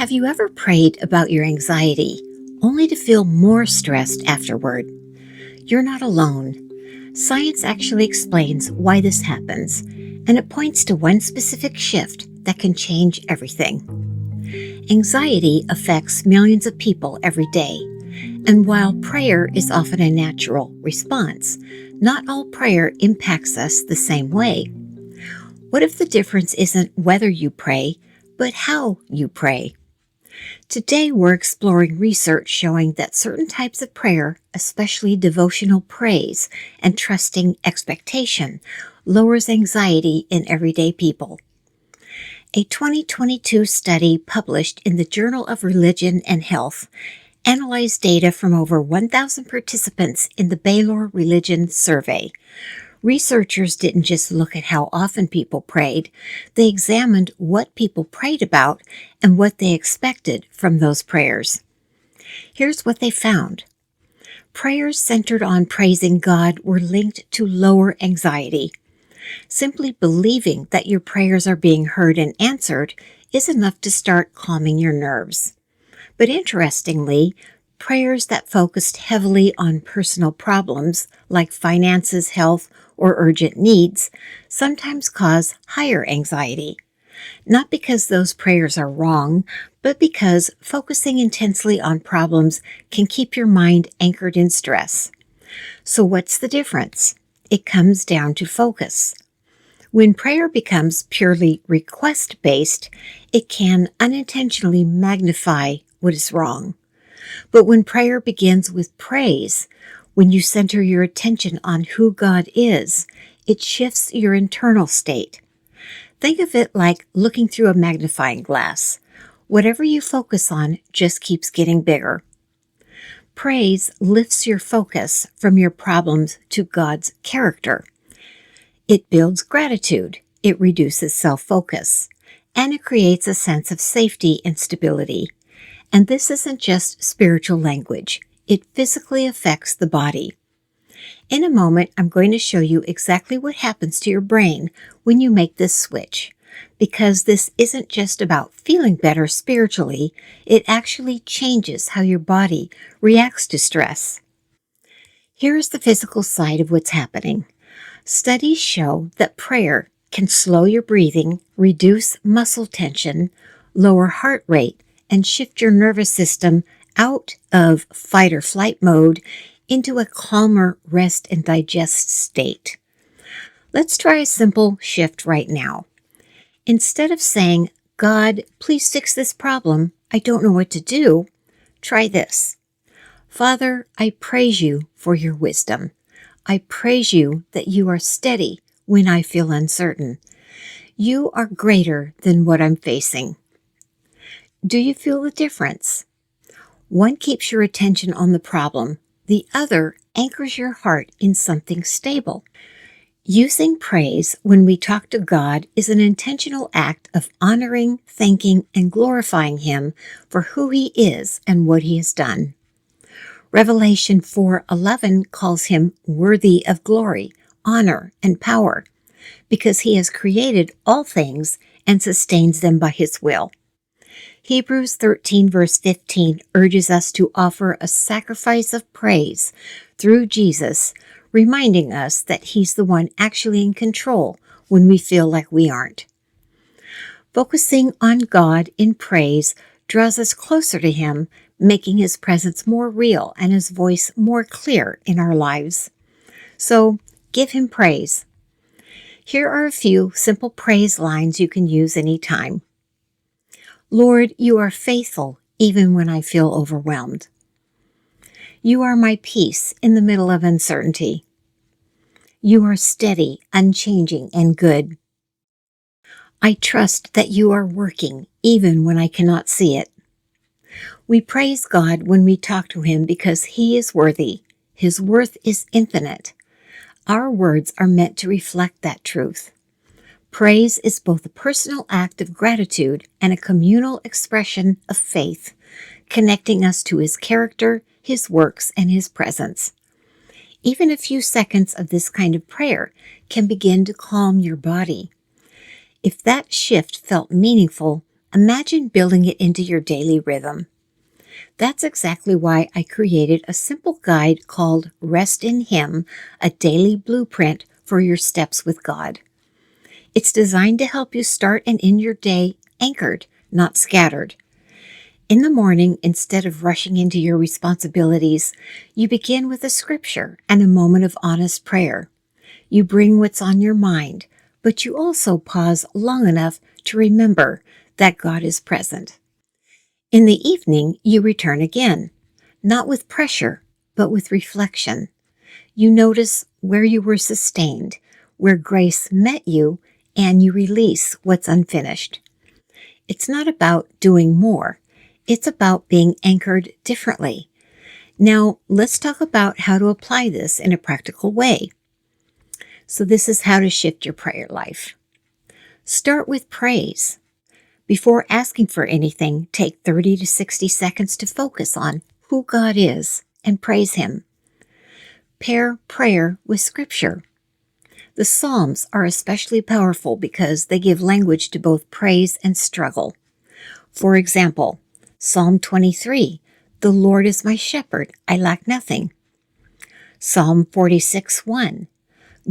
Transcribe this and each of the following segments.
Have you ever prayed about your anxiety only to feel more stressed afterward? You're not alone. Science actually explains why this happens, and it points to one specific shift that can change everything. Anxiety affects millions of people every day, and while prayer is often a natural response, not all prayer impacts us the same way. What if the difference isn't whether you pray, but how you pray? Today, we're exploring research showing that certain types of prayer, especially devotional praise and trusting expectation, lowers anxiety in everyday people. A 2022 study published in the Journal of Religion and Health analyzed data from over 1,000 participants in the Baylor Religion Survey. Researchers didn't just look at how often people prayed, they examined what people prayed about and what they expected from those prayers. Here's what they found. Prayers centered on praising God were linked to lower anxiety. Simply believing that your prayers are being heard and answered is enough to start calming your nerves. But interestingly, prayers that focused heavily on personal problems like finances, health, or urgent needs sometimes cause higher anxiety. Not because those prayers are wrong, but because focusing intensely on problems can keep your mind anchored in stress. So what's the difference? It comes down to focus. When prayer becomes purely request-based, it can unintentionally magnify what is wrong. But when prayer begins with praise, when you center your attention on who God is, it shifts your internal state. Think of it like looking through a magnifying glass. Whatever you focus on just keeps getting bigger. Praise lifts your focus from your problems to God's character. It builds gratitude, it reduces self-focus, and it creates a sense of safety and stability. And this isn't just spiritual language. It physically affects the body. In a moment, I'm going to show you exactly what happens to your brain when you make this switch. Because this isn't just about feeling better spiritually, it actually changes how your body reacts to stress. Here's the physical side of what's happening. Studies show that prayer can slow your breathing, reduce muscle tension, lower heart rate, and shift your nervous system out of fight or flight mode into a calmer rest and digest state. Let's try a simple shift right now. Instead of saying, God, please fix this problem, I don't know what to do, try this. Father, I praise you for your wisdom. I praise you that you are steady when I feel uncertain. You are greater than what I'm facing. Do you feel the difference? One keeps your attention on the problem. The other anchors your heart in something stable. Using praise when we talk to God is an intentional act of honoring, thanking, and glorifying Him for who He is and what He has done. Revelation 4:11 calls Him worthy of glory, honor, and power, because He has created all things and sustains them by His will. Hebrews 13 verse 15 urges us to offer a sacrifice of praise through Jesus, reminding us that He's the one actually in control when we feel like we aren't. Focusing on God in praise draws us closer to Him, making His presence more real and His voice more clear in our lives. So, give Him praise. Here are a few simple praise lines you can use anytime. Lord, you are faithful even when I feel overwhelmed. You are my peace in the middle of uncertainty. You are steady, unchanging, and good. I trust that you are working even when I cannot see it. We praise God when we talk to Him because He is worthy. His worth is infinite. Our words are meant to reflect that truth. Praise is both a personal act of gratitude and a communal expression of faith, connecting us to His character, His works, and His presence. Even a few seconds of this kind of prayer can begin to calm your body. If that shift felt meaningful, Imagine building it into your daily rhythm. That's exactly why I created a simple guide called Rest in Him, a daily blueprint for your steps with God. It's designed to help you start and end your day anchored, not scattered. In the morning, instead of rushing into your responsibilities, you begin with a scripture and a moment of honest prayer. You bring what's on your mind, but you also pause long enough to remember that God is present. In the evening, you return again, not with pressure, but with reflection. You notice where you were sustained, where grace met you, and you release what's unfinished. It's not about doing more. It's about being anchored differently. Now, let's talk about how to apply this in a practical way. So this is how to shift your prayer life. Start with praise. Before asking for anything, take 30 to 60 seconds to focus on who God is and praise Him. Pair prayer with Scripture. The Psalms are especially powerful because they give language to both praise and struggle. For example, Psalm 23, "The Lord is my shepherd, I lack nothing." Psalm 46:1,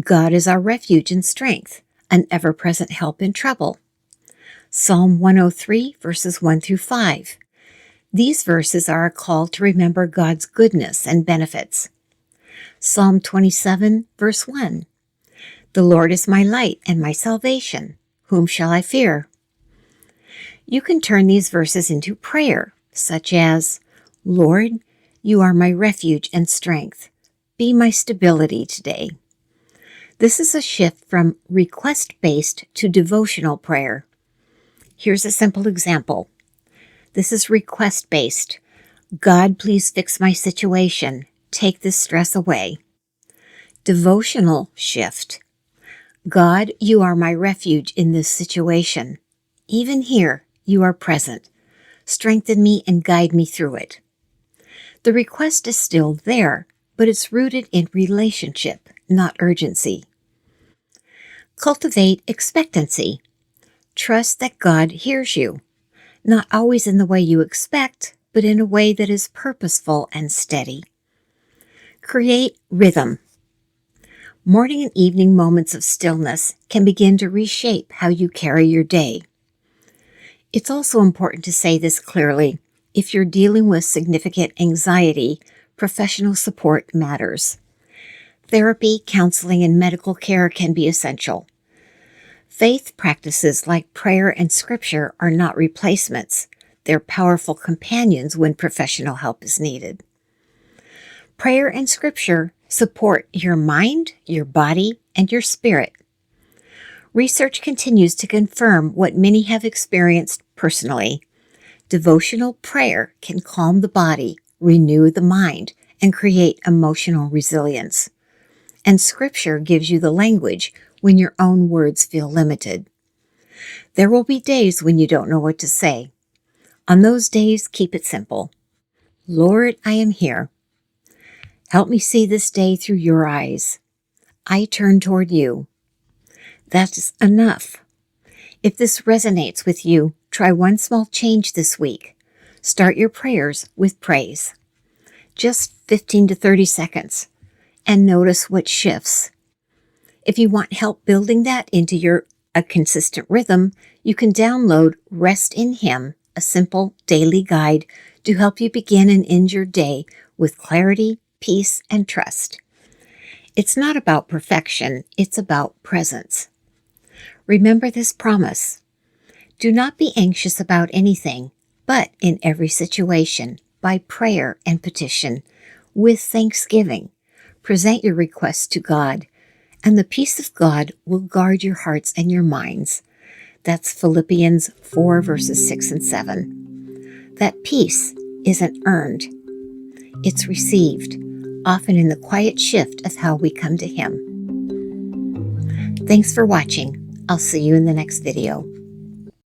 "God is our refuge and strength, an ever-present help in trouble." Psalm 103, verses 1 through 5. These verses are a call to remember God's goodness and benefits. Psalm 27, verse 1. "The Lord is my light and my salvation. Whom shall I fear?" You can turn these verses into prayer, such as, "Lord, you are my refuge and strength. Be my stability today." This is a shift from request-based to devotional prayer. Here's a simple example. This is request-based. "God, please fix my situation. Take this stress away." Devotional shift. "God, you are my refuge in this situation. Even here, you are present. Strengthen me and guide me through it." The request is still there, but it's rooted in relationship, not urgency. Cultivate expectancy. Trust that God hears you, not always in the way you expect, but in a way that is purposeful and steady. Create rhythm. Morning and evening moments of stillness can begin to reshape how you carry your day. It's also important to say this clearly. If you're dealing with significant anxiety, professional support matters. Therapy, counseling, and medical care can be essential. Faith practices like prayer and scripture are not replacements. They're powerful companions when professional help is needed. Prayer and scripture support your mind, your body, and your spirit. Research continues to confirm what many have experienced personally. Devotional prayer can calm the body, renew the mind, and create emotional resilience. And Scripture gives you the language when your own words feel limited. There will be days when you don't know what to say. On those days, keep it simple. "Lord, I am here. Help me see this day through your eyes. I turn toward you." That's enough. If this resonates with you, try one small change this week. Start your prayers with praise. Just 15 to 30 seconds. And notice what shifts. If you want help building that into a consistent rhythm, you can download Rest in Him, a simple daily guide to help you begin and end your day with clarity, peace, and trust. It's not about perfection, it's about presence. Remember this promise. Do not be anxious about anything, but in every situation, by prayer and petition, with thanksgiving, present your requests to God, and the peace of God will guard your hearts and your minds. That's Philippians 4, verses 6 and 7. That peace isn't earned. It's received, often in the quiet shift of how we come to Him. Thanks for watching. I'll see you in the next video.